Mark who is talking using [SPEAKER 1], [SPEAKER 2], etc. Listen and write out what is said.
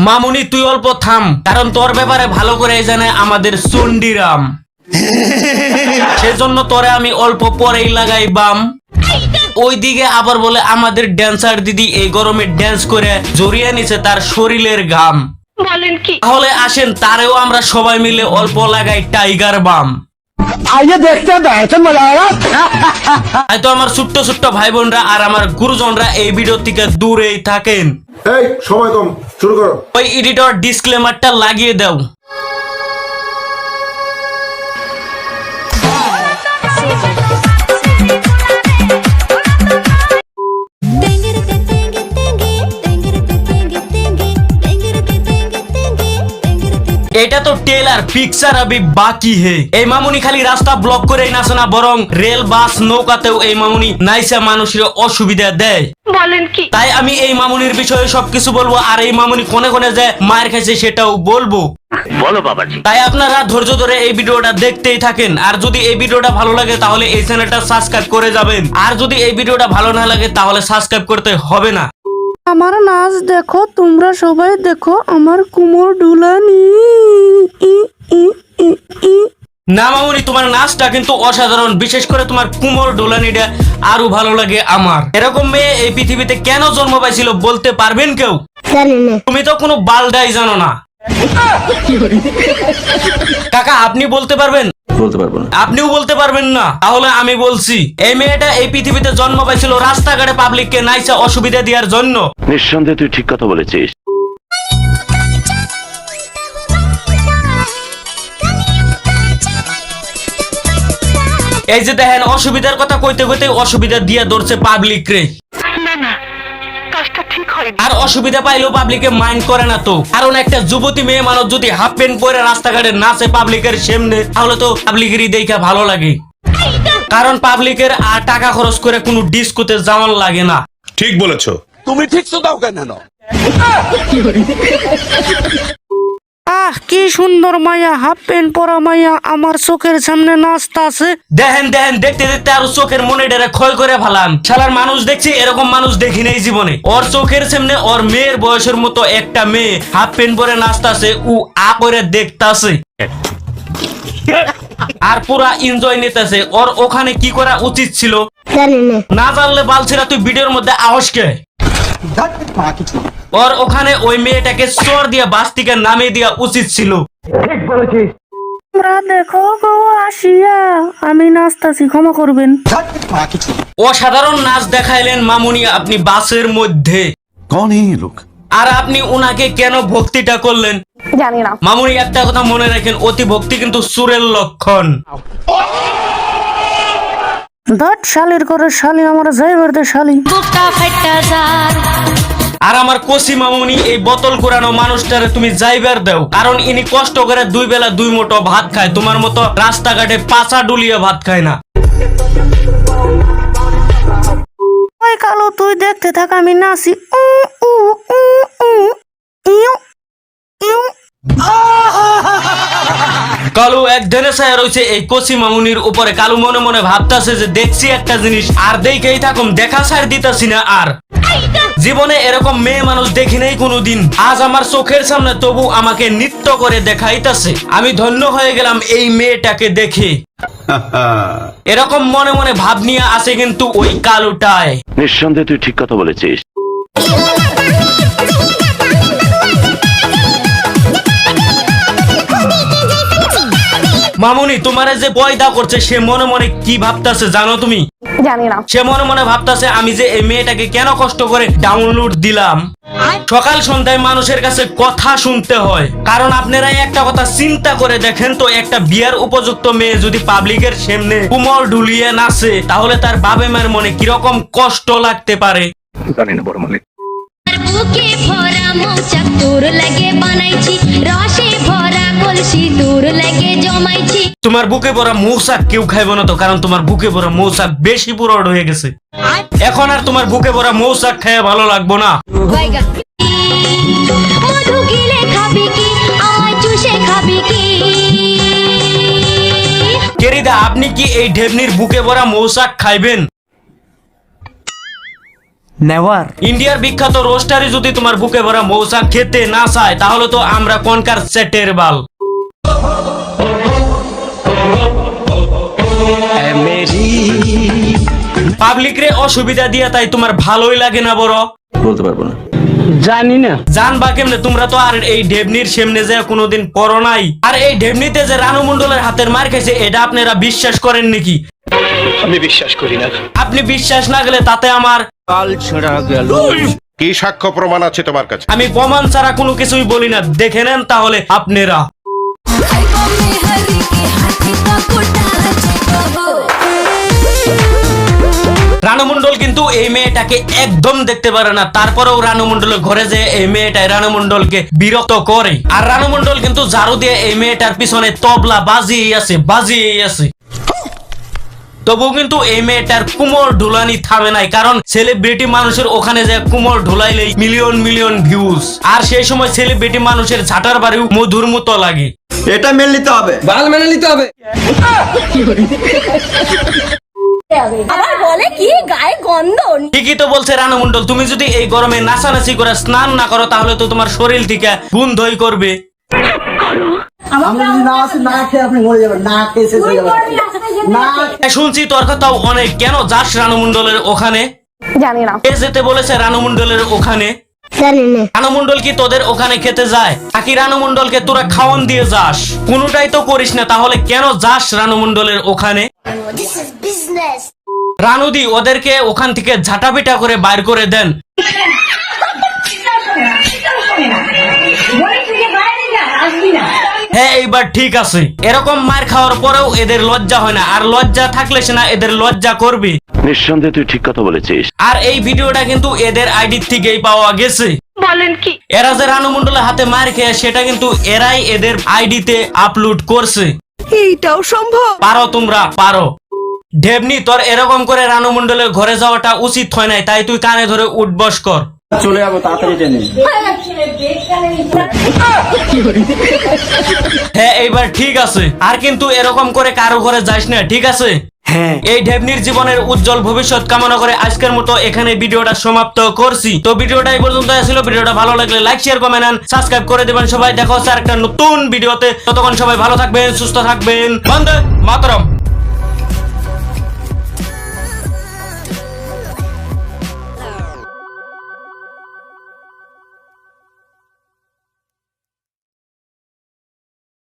[SPEAKER 1] মামুনি তুই অল্প থাম, কারণ তোর ব্যাপারে ভালো করে জানে আমাদের চন্ডিরাম। সেজন্য তোরে আমি অল্প পরেই লাগাই বাম। ওইদিকে আবার বলে আমাদের ড্যান্সার দিদি এই গরমে ড্যান্স করে জড়িয়ে নিছে তার শরীরের ঘাম।
[SPEAKER 2] বলেন কি?
[SPEAKER 1] তাহলে আসেন তারেও আমরা সবাই মিলে অল্প লাগাই টাইগার বাম।
[SPEAKER 3] आइए देखते हैं ऐसे मजा आएगा।
[SPEAKER 1] হয়তো আমার ছোট্ট ছোট্ট ভাই বোনরা আর আমার গুরুজনরা এই ভিডিও থেকে দূরেই থাকেন।
[SPEAKER 4] এই সময় কম, শুরু করো।
[SPEAKER 1] ওই এডিটর ডিসক্লেমারটা লাগিয়ে দাও। এটা তো টেলার পিকচার আবি বাকি হে। এই মামুনি খালি রাস্তা ব্লক করেই নাচে না, বরং রেল বাস নৌকাতেও এই মামুনি নাইসা মানুষের অসুবিধা দেয়।
[SPEAKER 2] বলেন কি?
[SPEAKER 1] তাই আমি এই মামুনির বিষয়ে সবকিছু বলবো, আর এই মামুনি কোনে কোনে যে মায়ের খাইছে সেটাও বলবো।
[SPEAKER 5] বলো বাবাজি।
[SPEAKER 1] তাই আপনারা ধৈর্য ধরে এই ভিডিওটা দেখতেই থাকেন। আর যদি এই ভিডিওটা ভালো লাগে তাহলে এই চ্যানেলটা সাবস্ক্রাইব করে যাবেন, আর যদি এই ভিডিওটা ভালো না লাগে তাহলে সাবস্ক্রাইব করতে হবে না।
[SPEAKER 6] আমার নাচ দেখো, তোমরা সবাই দেখো আমার কুমোর ডুলানি।
[SPEAKER 1] না মামুনি, তোমার নাচটা কিন্তু অসাধারণ, বিশেষ করে তোমার কুমোর ডোলানিটা আরো ভালো লাগে আমার। এরকম মেয়ে এই পৃথিবীতে কেন জন্ম পাইছিল বলতে পারবেন কেউ? তুমি তো কোনো বালডাই জানো না। কাকা আপনি বলতে পারবেন?
[SPEAKER 4] বলতে পারবো না।
[SPEAKER 1] আপনিও বলতে পারবেন না? তাহলে আমি বলছি, এই মেয়েটা এই পৃথিবীতে জন্ম পাইছিল রাস্তাঘাটে পাবলিককে নাইসা অসুবিধা দেওয়ার জন্য।
[SPEAKER 5] নিঃসন্দেহে তুই ঠিক কথা বলেছিস।
[SPEAKER 1] এই যে দেখেন, অসুবিধার কথা কইতে কইতে অসুবিধা দিয়া ধরছে পাবলিক রে।
[SPEAKER 2] না না, কাজটা ঠিক হয়নি।
[SPEAKER 1] আর অসুবিধা পাইলেও পাবলিকে মাইন্ড করে না তো, কারণ একটা যুবতী মেয়ে মানুষ যদি হাফ প্যান্ট পরে রাস্তাঘাটে নাচে পাবলিকের সামনে, তাহলে তো পাবলিকেরই দেখা ভালো লাগে। কারণ পাবলিকের আর টাকা খরচ করে কোনো ডিস্কোতে যাওয়ার লাগে না।
[SPEAKER 7] ঠিক বলেছো।
[SPEAKER 3] তুমি ঠিক শুধাও কেন?
[SPEAKER 6] আহ কি সুন্দর মাইয়া, হাফ প্যান্ট পরা মাইয়া আমার চোখের সামনে নাচতাছে।
[SPEAKER 1] দেখেন দেখেন, দেখতে দেখতে আরো চোখের মনে ডেরে ক্ষয় করে ফেলান। শালার মানুষ দেখছি এরকম মানুষ দেখি নাই জীবনে। ওর চোখের সামনে ওর মেয়ের বয়সের মতো একটা মেয়ে হাফ প্যান্ট পরে নাচতাছে, ও আ করে দেখতাছে আর পুরা এনজয় নিতেছে। ওর ওখানে কি করা উচিত ছিল না জানলে বালছিরা তুই ভিডিওর মধ্যে আওয়াজ কে? ওর ওখানে ওই মেয়েটাকে চোর দিয়ে বাস থেকে নামিয়ে দেওয়া উচিত ছিল।
[SPEAKER 6] তোমরা দেখো গো আসিয়া আমি নাচতাছি, ক্ষমা করবেন।
[SPEAKER 1] অসাধারণ নাচ দেখাইলেন মামুনি আপনি বাসের মধ্যে।
[SPEAKER 7] कौन है ये लोग?
[SPEAKER 1] আর আপনি উনাকে কেন ভক্তিটা করলেন
[SPEAKER 2] জানি না।
[SPEAKER 1] মামুনি? একটা কথা মনে রাখেন, অতি ভক্তি কিন্তু সুরের লক্ষণ।
[SPEAKER 6] দট শালির করে শালি আমার যাইবার দে শালি।
[SPEAKER 1] আর আমার কসি মামুনি, এই বোতল কুড়ানো মানুষটারে তুমি যাইবার দাও, কারণ ইনি কষ্ট করে দুই বেলা দুই মুঠো ভাত খায়, তোমার মতো রাস্তাঘাটে পাছা ডুলিয়ে ভাত খায় না।
[SPEAKER 6] ওই কালো তুই দেখতে থাক, আমি নাচি।
[SPEAKER 1] কালু এক ধ্যানে ছায়া রয়েছে এই কচি মামুনির উপরে। কালু মনে মনে ভাবতাছে যে দেখছি একটা জিনিস, আর দেখেই থাকুম, দেখা ছাড় দিতাছি না আর। জীবনে এরকম মেয়ে মানুষ দেখি নাই কোনোদিন, আজ আমার চোখের সামনে, তবু আমাকে নৃত্য করে দেখাইতাছে। আমি ধন্য হয়ে গেলাম এই মেয়েটাকে দেখে। এরকম মনে মনে ভাব নিয়ে আসে কিন্তু ওই কালুটায়।
[SPEAKER 5] নিঃসন্দেহে তুই ঠিক কথা বলেছিস।
[SPEAKER 1] মামুনি তোমারে যে পয়দা করছে সে মনে মনে কি ভাবতাছে জানো তুমি?
[SPEAKER 2] জানি না।
[SPEAKER 1] সে মনে মনে ভাবতাছে আমি যে এই মেয়েটাকে কেন কষ্ট করে ডাউনলোড দিলাম। সকাল সন্ধ্যায় মানুষের কাছে কথা শুনতে হয়, কারণ আপনারা একটা কথা চিন্তা করে দেখেন তো, একটা বিয়ার উপযুক্ত মেয়ে যদি পাবলিকের সামনে কুমল ঢুলিয়ে নাচে, তাহলে তার বাবা মায়ের মনে কিরকম কষ্ট লাগতে পারে।
[SPEAKER 7] জানি না বড় মালিক।
[SPEAKER 8] বুকে ভরা মৌচাক তোর লাগে বানাইছি, রসে ভরা কলসি তোর লাগে জমাইছি।
[SPEAKER 1] তোমার বুকে ভরা মৌচাক কেউ খাইবো না তো, কারণ তোমার বুকে ভরা মৌচাক বেশি পুরোড হয়ে গেছে। এখন আর তোমার বুকে ভরা মৌচাক খেয়ে ভালো লাগবো না।
[SPEAKER 8] মধু গিলে খাবি কি, আমায় চুষে খাবি কি?
[SPEAKER 1] কেরিদা আপনি কি এই ঢেবনির বুকে ভরা মৌচাক খাইবেন?
[SPEAKER 6] নেওয়ার
[SPEAKER 1] ইন্ডিয়ার বিখ্যাত রোস্টারই যদি তোমার বুকে ভরা মৌচাক খেতে না চায় তাহলে তো আমরা কোনকার সেটের বাল। পাবলিক রে অসুবিধা দিয়া তাই তোমার ভালোই লাগে না বড়?
[SPEAKER 4] বলতে পারবো না।
[SPEAKER 6] জানি না।
[SPEAKER 1] জানবা কেমনে? তোমরা তো আর এই ঢেবনির সামনে যে কোনোদিন পড়ো নাই। আর এই ঢেবনিতে যে রানু মণ্ডলের হাতের মার খাইছে এটা আপনারা বিশ্বাস করেন নাকি?
[SPEAKER 7] আমি বিশ্বাস করি না।
[SPEAKER 1] আপনি বিশ্বাস না গেলে তাতে আমার
[SPEAKER 7] কি সাক্ষ্য প্রমাণ আছে তোমার কাছে?
[SPEAKER 1] আমি প্রমাণ ছাড়া কোনো কিছুই বলি না, দেখে নেন তাহলে আপনারা। রানু মণ্ডল কিন্তু এই মেয়েটাকে একদম দেখতে পারে না, তারপরেও রানু মণ্ডলের ঘরে যে এই মেয়েটাই রানু মণ্ডলকে বিরক্ত করে। আর রানু মণ্ডল কিন্তু ঝাড়ু দিয়ে এই মেয়েটার পিছনে তবলা বাজিয়ে আছে। তবু কিন্তু এই মেয়েটার কুমোর ঢুলানি থামে নাই, কারণ সেলিব্রিটি মানুষের ওখানে যে কুমোর ঢুলাইলেই মিলিয়ন মিলিয়ন ভিউজ, আর সেই সময় সেলিব্রিটি মানুষের ঝাঁটার বাড়িও মধুর মতো লাগে।
[SPEAKER 3] এটা মেনে নিতে হবে, বাল মেনে নিতে হবে।
[SPEAKER 8] আবার বলে কি গায়ে গন্ধ।
[SPEAKER 1] ঠিকই তো বলছে রানু মণ্ডল, তুমি যদি এই গরমে নাচানাচি করে স্নান না করো তাহলে তো তোমার শরীর থেকে গন্ধই করবে। শুনছি তোর কথাও অনেক, কেন যাস রানু মণ্ডলের ওখানে?
[SPEAKER 2] জানি না।
[SPEAKER 1] কে যেতে বলেছে রানু মণ্ডলের ওখানে? রানু মণ্ডল কি তোদের ওখানে খেতে যায় নাকি রানু মণ্ডলকে তোরা খাওয়ান দিয়ে যাস? কোনোটাই তো করিস না, তাহলে কেন যাস রানু মণ্ডলের ওখানে? রানুদি ওদেরকে ওখান থেকে ঝাঁটাপিটা করে বাইর করে দেন। হ্যাঁ এইবার ঠিক আছে। এরকম মার খাওয়ার পরেও এদের লজ্জা হয় না, আর লজ্জা থাকলে সে না এদের লজ্জা করবে।
[SPEAKER 5] নিঃসন্দেহে তুই ঠিক কথা বলেছিস।
[SPEAKER 1] আর এই ভিডিওটা কিন্তু এদের আইডি থেকেই পাওয়া গেছে।
[SPEAKER 2] বলেন কি?
[SPEAKER 1] এরা যে রানু মণ্ডলের হাতে মার খেয়ে সেটা কিন্তু এরাই এদের আইডিতে আপলোড করছে।
[SPEAKER 2] এইটাও সম্ভব?
[SPEAKER 1] পারো, তোমরা পারো। ঢেবনি, তোর এরকম করে রানু মণ্ডলের ঘরে যাওয়াটা উচিত হয় নাই, তাই তুই কানে ধরে উঠবস কর।
[SPEAKER 3] চলে যাবো তাড়াতাড়ি জেনে।
[SPEAKER 1] হ্যাঁ এইবার ঠিক আছে, আর কিন্তু এরকম করে কারো ঘরে যাস না, ঠিক আছে?
[SPEAKER 6] হ্যাঁ।
[SPEAKER 1] এই ঢেবনির জীবনের উজ্জ্বল ভবিষ্যৎ কামনা করে আজকের মতো এখানে ভিডিওটা সমাপ্ত করছি। তো ভিডিওটা এই পর্যন্ত ছিল। ভিডিওটা ভালো লাগলে লাইক শেয়ার কমেন্ট সাবস্ক্রাইব করে দেবেন সবাই। দেখা হচ্ছে আরেকটা নতুন ভিডিওতে। ততক্ষণ সবাই ভালো থাকবেন, সুস্থ থাকবেন। বন্দে মাতরম।